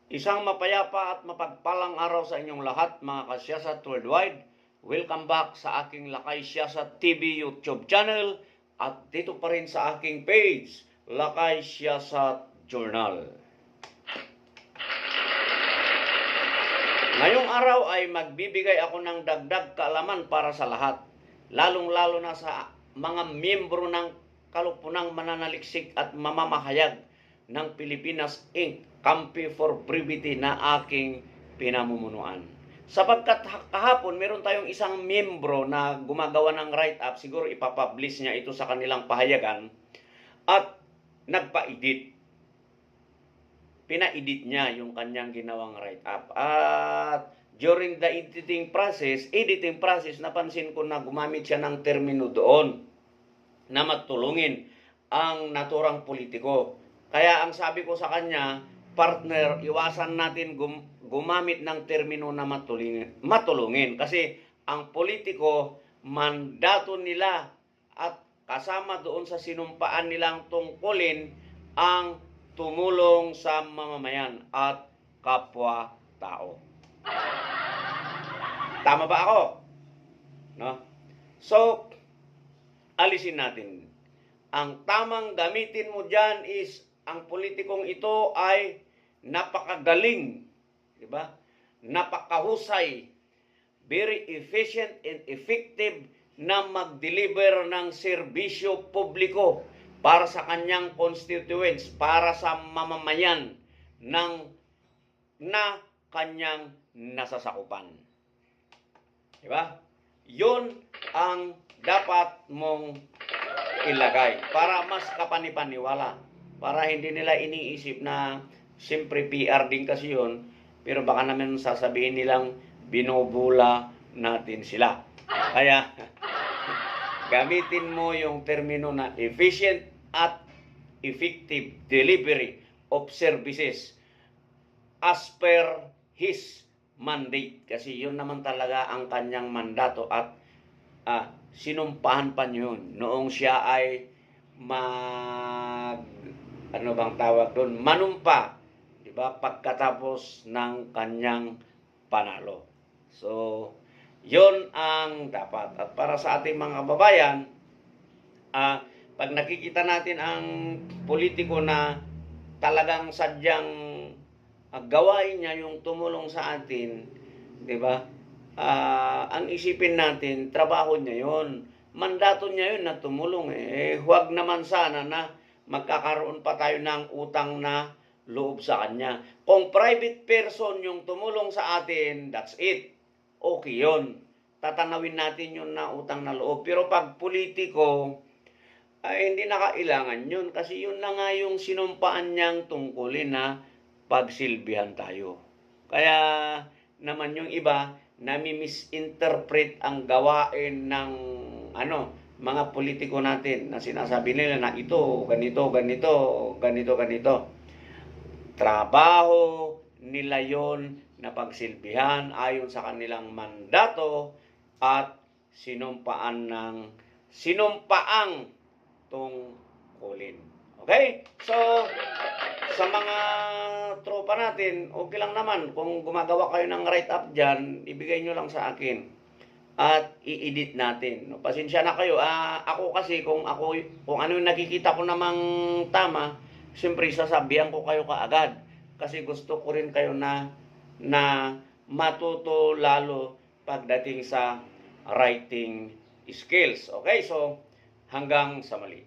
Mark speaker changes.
Speaker 1: Isang mapayapa at mapagpalang araw sa inyong lahat, mga kasyasat worldwide. Welcome back sa aking Lakay Siyasat TV YouTube channel at dito pa rin sa aking page, Lakay Siyasat Journal. Ngayong araw ay magbibigay ako ng dagdag kaalaman para sa lahat, lalong-lalo na sa mga miyembro ng kalupunang mananaliksik at mamamahayag ng Pilipinas Inc., Kampi for Brevity na aking pinamumunuan. Sapagkat kahapon meron tayong isang miyembro na gumagawa ng write-up, siguro ipapublish niya ito sa kanilang pahayagan, at nagpa-edit. Pina-edit niya yung kanyang ginawang write-up. At during the editing process, napansin ko na gumamit siya ng termino doon na matulungin ang naturang politiko. Kaya ang sabi ko sa kanya, partner, iwasan natin gumamit ng termino na matulungin. Kasi ang politiko, mandato nila at kasama doon sa sinumpaan nilang tungkulin ang tumulong sa mamamayan at kapwa-tao. Tama ba ako? No? So, alisin natin. Ang tamang gamitin mo dyan is ang politikong ito ay napakagaling, di ba? Napakahusay, very efficient and effective na mag-deliver ng serbisyo publiko para sa kanyang constituents, para sa mamamayan na kanyang nasasakupan. Di ba? Yun ang dapat mong ilagay para mas kapanipaniwala. Para hindi nila iniisip na siyempre PR din kasi yun, pero baka naman sasabihin nilang binubula natin sila. Kaya gamitin mo yung termino na efficient at effective delivery of services as per his mandate. Kasi yun naman talaga ang kanyang mandato at sinumpahan pa niyo yun noong siya ay manumpa, di ba? Pagkatapos ng kanyang panalo. So, yon ang dapat. At para sa ating mga kababayan, pag nakikita natin ang politiko na talagang sadyang gawain niya yung tumulong sa atin, di ba? Ang isipin natin, trabaho niya yon, mandato niya yun na tumulong. Huwag naman sana na magkakaroon pa tayo ng utang na loob sa kanya. Kung private person yung tumulong sa atin, that's it. Okay yun. Tatanawin natin yun na utang na loob. Pero pag politiko, ay hindi na kailangan yun. Kasi yun na nga yung sinumpaan niyang tungkulin na pagsilbihan tayo. Kaya naman yung iba, nami-misinterpret ang gawain ng mga politiko natin na sinasabi nila na ito, ganito. Trabaho nila yon na pagsilbihan ayon sa kanilang mandato at sinumpaang tungkulin. Okay? So, sa mga tropa natin, okay lang naman. Kung gumagawa kayo ng write-up dyan, ibigay nyo lang sa akin. At i-edit natin. No, pasensya na kayo. Ako kasi, kung ano yung nakikita ko namang tama, siyempre sasabihan ko kayo kaagad. Kasi gusto ko rin kayo na matuto lalo pagdating sa writing skills. Okay? So, hanggang sa mali.